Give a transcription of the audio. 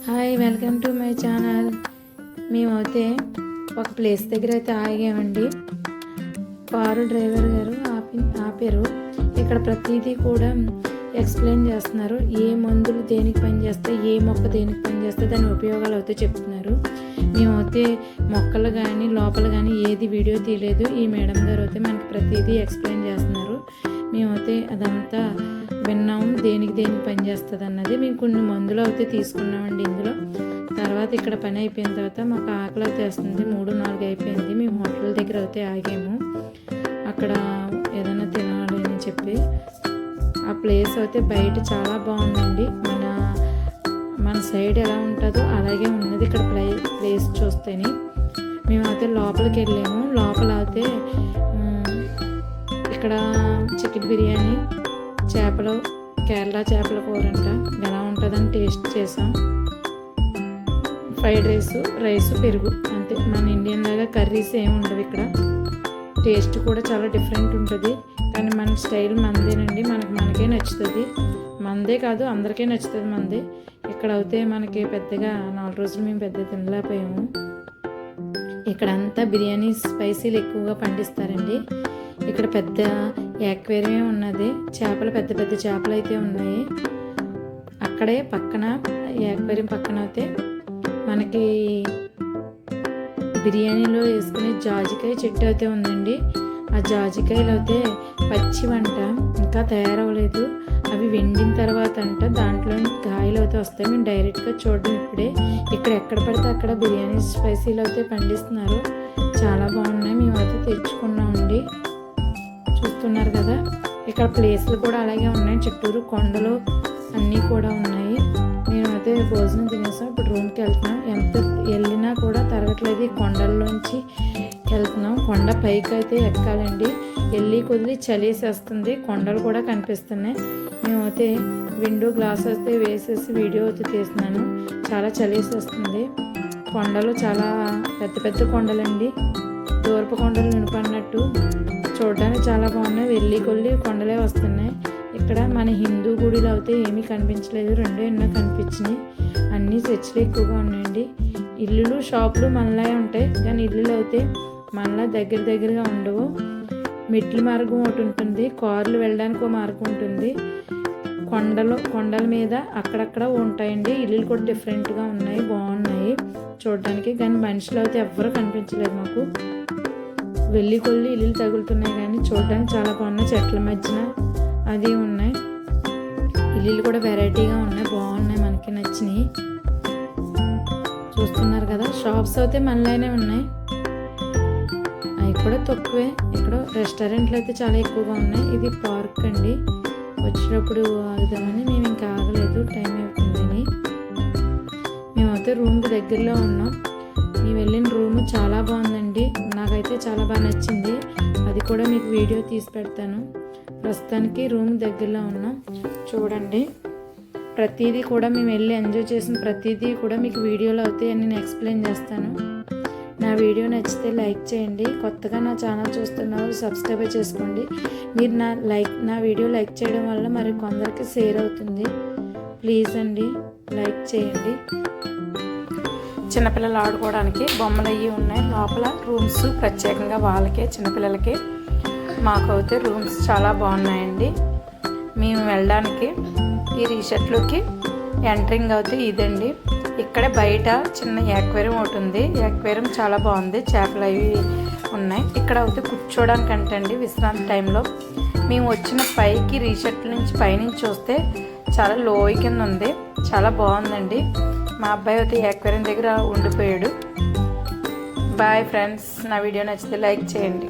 Hi, welcome to my channel. మేమైతే ఒక place దగ్గర అయితే ఆగామండి. కారు డ్రైవర్ గారు ఆపారు. ఇక్కడ ప్రతిదీ కూడా ఎక్స్ప్లెయిన్ చేస్తున్నారు. ఏ మందులు దేనికి పనిచేస్తాయి, ఏ మొక్క దేనికి పనిచేస్తాయి, దాని ఉపయోగాలు అయితే చెప్తున్నారు. మేమైతే మొక్కలు కానీ లోపల కానీ ఏది వీడియో తీయలేదు. ఈ మేడం గారు అయితే మనకి ప్రతిదీ ఎక్స్ప్లెయిన్ చేస్తున్నారు. మేమైతే అదంతా విన్నాము, దేనికి పనిచేస్తుంది అన్నది. మేము కొన్ని మందులు అయితే తీసుకున్నామండి ఇందులో. తర్వాత ఇక్కడ పని అయిపోయిన తర్వాత మాకు ఆకలి అయితే వస్తుంది, 3-4 అయిపోయింది. మేము హోటల్ దగ్గర అయితే ఆగాము. అక్కడ ఏదైనా తినాలి అని చెప్పి. ఆ ప్లేస్ అయితే బయట చాలా బాగుందండి. మన సైడ్ ఎలా ఉంటుందో అలాగే ఉన్నది ఇక్కడ ప్లేస్ చూస్తేనే. మేమైతే లోపలికి వెళ్ళాము. లోపల అయితే ఇక్కడ చికెన్ బిర్యానీ, చేపలు, కేరళ చేపల కూర అంట ఎలా ఉంటుందని టేస్ట్ చేసాం. ఫ్రైడ్ రైస్, పెరుగు అంతే. మన ఇండియన్ లాగా కర్రీస్ ఏమి ఉండవు ఇక్కడ. టేస్ట్ కూడా చాలా డిఫరెంట్ ఉంటుంది. కానీ మన స్టైల్ మనదేనండి. మనకే నచ్చుతుంది. మనదే కాదు, అందరికీ నచ్చుతుంది మనదే. ఇక్కడ అయితే మనకి పెద్దగా 4 రోజులు మేము పెద్ద తినలేకపోయాము. ఇక్కడ అంతా బిర్యానీ స్పైసీలు ఎక్కువగా పండిస్తారండి. ఇక్కడ పెద్ద యాక్వేరియం ఉన్నది. పెద్ద పెద్ద చేపలు అయితే ఉన్నాయి. అక్కడే పక్కన యాక్వేరియం పక్కన అయితే మనకి బిర్యానీలో వేసుకునే జాజికాయ చెట్టు అయితే ఉందండి. ఆ జాజికాయలు అయితే పచ్చి వంట ఇంకా తయారవ్వలేదు. అవి వెండిన తర్వాత అంట దాంట్లో కాయలు అయితే వస్తాయి. మేము డైరెక్ట్గా చూడడం ఇప్పుడే. ఇక్కడ ఎక్కడ పడితే అక్కడ బిర్యానీ స్పైసీలు అయితే పండిస్తున్నారు. చాలా బాగున్నాయి. మేమైతే తెచ్చుకున్నామండి. చూస్తున్నారు కదా, ఇక్కడ ప్లేస్లు కూడా అలాగే ఉన్నాయి. చుట్టూరు కొండలు అన్నీ కూడా ఉన్నాయి. మేమైతే భోజనం తినేసాం. ఇప్పుడు రూమ్కి వెళ్తున్నాం. ఎంత వెళ్ళినా కూడా తరగట్లేదు. ఈ కొండల్లోంచి వెళ్తున్నాం. కొండ పైకి అయితే ఎక్కాలండి. వెళ్ళి కొద్ది చలేసేస్తుంది. కొండలు కూడా కనిపిస్తున్నాయి. మేమైతే విండో గ్లాస్ అయితే వేసేసి వీడియో అయితే తీస్తున్నాను. చాలా చలేసేస్తుంది. కొండలు చాలా పెద్ద పెద్ద కొండలండి. దూరపు కొండలు వినపడినట్టు చూడడానికి చాలా బాగున్నాయి. వెళ్ళి కొండలే వస్తున్నాయి. ఇక్కడ మన హిందూ గుడిలో అయితే ఏమీ కనిపించలేదు. 2 ఎన్నో కనిపించినాయి. అన్నీ చర్చిలు ఎక్కువగా ఉన్నాయండి. ఇల్లులు, షాపులు మనలా ఉంటాయి, కానీ ఇల్లులు అయితే మనలా దగ్గరగా ఉండవు. మెట్ల మార్గం ఒకటి ఉంటుంది, కార్లు వెళ్ళడానికి ఒక మార్గం ఉంటుంది. కొండల మీద అక్కడక్కడ ఉంటాయండి. ఇల్లులు కూడా డిఫరెంట్గా ఉన్నాయి, బాగున్నాయి చూడడానికి. కానీ మనుషులు అయితే ఎవ్వరూ కనిపించలేదు మాకు. వెళ్ళి ఇల్లులు తగులుతున్నాయి, కానీ చూడడానికి చాలా బాగున్నాయి. చెట్ల మధ్యన అది ఉన్నాయి. ఇల్లులు కూడా వెరైటీగా ఉన్నాయి, బాగున్నాయి, మనకి నచ్చినాయి. చూస్తున్నారు కదా, షాప్స్ అయితే మనలోనే ఉన్నాయి. అవి కూడా తక్కువే. ఇక్కడ రెస్టారెంట్లు అయితే చాలా ఎక్కువగా ఉన్నాయి. ఇది పార్క్ అండి. వచ్చినప్పుడు ఆగుదామని మేము ఇంకా ఆగలేదు, టైం అయిపోతుందని. మేమైతే రూమ్కి దగ్గరలో ఉన్నాం. మేము వెళ్ళిన రూమ్ చాలా బాగుందండి. నాకైతే చాలా బాగా నచ్చింది. అది కూడా మీకు వీడియో తీసి పెడతాను. ప్రస్తుతానికి రూమ్ దగ్గరలో ఉన్నాం. చూడండి, ప్రతిదీ కూడా మేము వెళ్ళి ఎంజాయ్ చేసిన ప్రతిదీ కూడా మీకు వీడియోలో అయితే నేను ఎక్స్ప్లెయిన్ చేస్తాను. నా వీడియో నచ్చితే లైక్ చేయండి. కొత్తగా నా ఛానల్ చూస్తున్నవారు సబ్స్క్రైబ్ చేసుకోండి. మీరు నా వీడియో లైక్ చేయడం వల్ల మరి కొందరికి షేర్ అవుతుంది. ప్లీజ్ అండి, లైక్ చేయండి. చిన్నపిల్లలు ఆడుకోవడానికి బొమ్మలు అవి ఉన్నాయి. లోపల రూమ్స్ ప్రత్యేకంగా వాళ్ళకే, చిన్నపిల్లలకి. మాకు అయితే రూమ్స్ చాలా బాగున్నాయండి. మేము వెళ్ళడానికి ఈ రిసార్ట్లోకి ఎంట్రింగ్ అయితే ఇదండి. ఇక్కడే బయట చిన్న యాక్వేరియం ఒకటి ఉంది. యాక్వేరియం చాలా బాగుంది. చేపలు అవి ఉన్నాయి. ఇక్కడ అయితే కూర్చోడానికి అంటండి విశ్రాంతి టైంలో. మేము వచ్చిన పైకి రిసార్ట్ నుంచి పైనుంచి చూస్తే చాలా లోయ కింద ఉంది. చాలా బాగుందండి. మా అబ్బాయి అయితే యాక్వేరియం దగ్గర ఉండిపోయాడు. బాయ్ ఫ్రెండ్స్, నా వీడియో నచ్చితే లైక్ చేయండి.